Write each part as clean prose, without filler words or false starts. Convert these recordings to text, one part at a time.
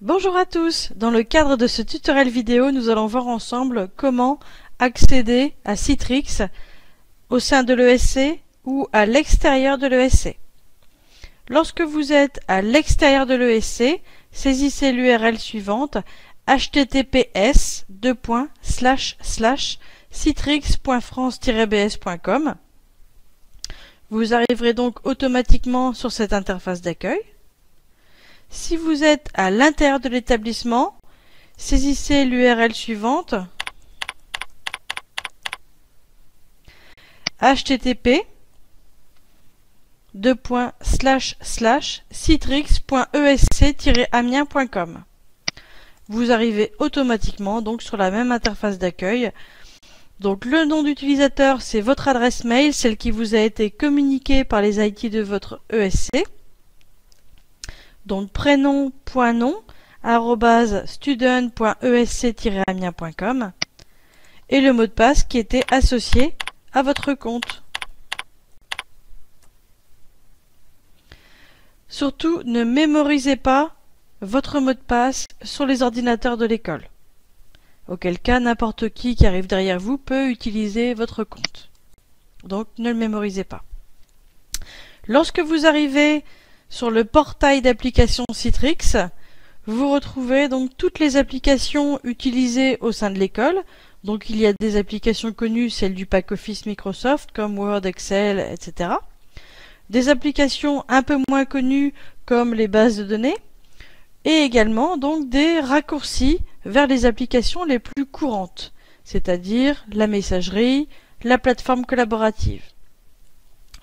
Bonjour à tous, dans le cadre de ce tutoriel vidéo, nous allons voir ensemble comment accéder à Citrix au sein de l'ESC ou à l'extérieur de l'ESC. Lorsque vous êtes à l'extérieur de l'ESC, saisissez l'URL suivante https://citrix.france-bs.com. Vous arriverez donc automatiquement sur cette interface d'accueil. Si vous êtes à l'intérieur de l'établissement, saisissez l'URL suivante http://citrix.esc-amiens.com. Vous arrivez automatiquement donc sur la même interface d'accueil. Donc le nom d'utilisateur, c'est votre adresse mail, celle qui vous a été communiquée par les IT de votre ESC. Donc prénom.nom @student.esc-amiens.com et le mot de passe qui était associé à votre compte. Surtout, ne mémorisez pas votre mot de passe sur les ordinateurs de l'école. Auquel cas, n'importe qui arrive derrière vous peut utiliser votre compte. Donc, ne le mémorisez pas. Lorsque vous arrivez sur le portail d'applications Citrix, vous retrouvez donc toutes les applications utilisées au sein de l'école. Donc, il y a des applications connues, celles du pack Office Microsoft, comme Word, Excel, etc. Des applications un peu moins connues, comme les bases de données. Et également donc des raccourcis vers les applications les plus courantes, c'est-à-dire la messagerie, la plateforme collaborative.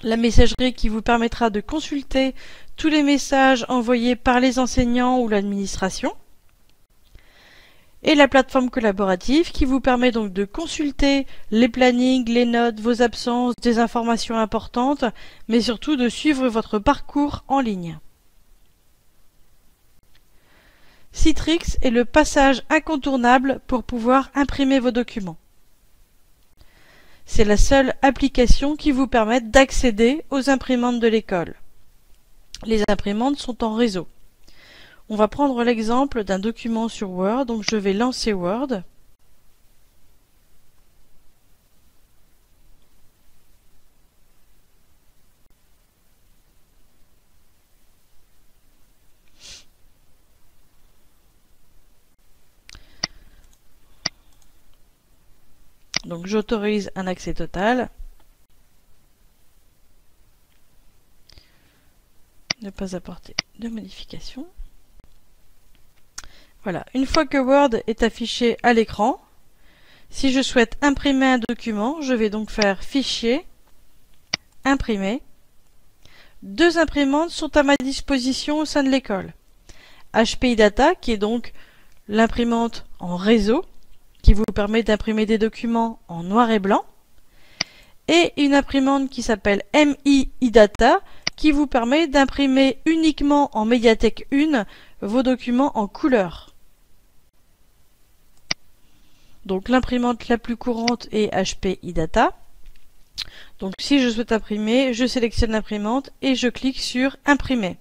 La messagerie qui vous permettra de consulter tous les messages envoyés par les enseignants ou l'administration. Et la plateforme collaborative qui vous permet donc de consulter les plannings, les notes, vos absences, des informations importantes, mais surtout de suivre votre parcours en ligne. Citrix est le passage incontournable pour pouvoir imprimer vos documents. C'est la seule application qui vous permette d'accéder aux imprimantes de l'école. Les imprimantes sont en réseau. On va prendre l'exemple d'un document sur Word, donc je vais lancer Word. Donc j'autorise un accès total. Ne pas apporter de modifications. Voilà, une fois que Word est affiché à l'écran, si je souhaite imprimer un document, je vais donc faire Fichier, Imprimer. Deux imprimantes sont à ma disposition au sein de l'école. HPI Data, qui est donc l'imprimante en réseau, qui vous permet d'imprimer des documents en noir et blanc, et une imprimante qui s'appelle MI Data, qui vous permet d'imprimer uniquement en médiathèque 1 vos documents en couleur. Donc l'imprimante la plus courante est HPI Data. Donc si je souhaite imprimer, je sélectionne l'imprimante et je clique sur Imprimer.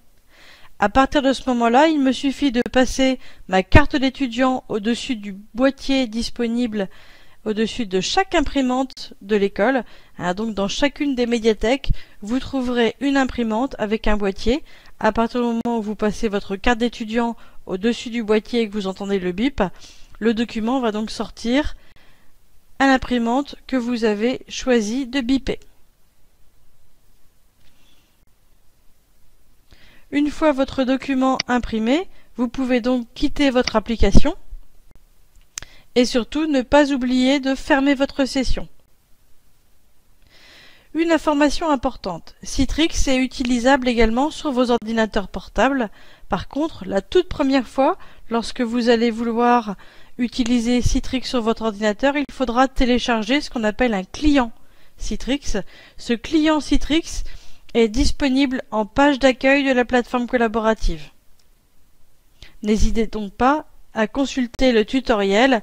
À partir de ce moment-là, il me suffit de passer ma carte d'étudiant au-dessus du boîtier disponible au-dessus de chaque imprimante de l'école. Donc dans chacune des médiathèques, vous trouverez une imprimante avec un boîtier. À partir du moment où vous passez votre carte d'étudiant au-dessus du boîtier et que vous entendez le bip, le document va donc sortir à l'imprimante que vous avez choisi de biper. Une fois votre document imprimé, vous pouvez donc quitter votre application et surtout ne pas oublier de fermer votre session. Une information importante, Citrix est utilisable également sur vos ordinateurs portables. Par contre, la toute première fois, lorsque vous allez vouloir utiliser Citrix sur votre ordinateur, il faudra télécharger ce qu'on appelle un client Citrix. Ce client Citrix est disponible en page d'accueil de la plateforme collaborative. N'hésitez donc pas à consulter le tutoriel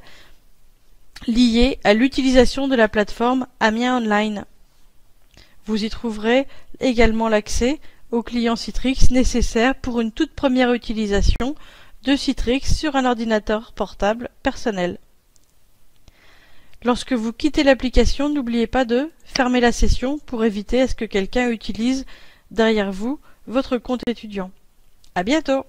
lié à l'utilisation de la plateforme Amiens Online. Vous y trouverez également l'accès au client Citrix nécessaire pour une toute première utilisation de Citrix sur un ordinateur portable personnel. Lorsque vous quittez l'application, n'oubliez pas de fermer la session pour éviter à ce que quelqu'un utilise derrière vous votre compte étudiant. À bientôt!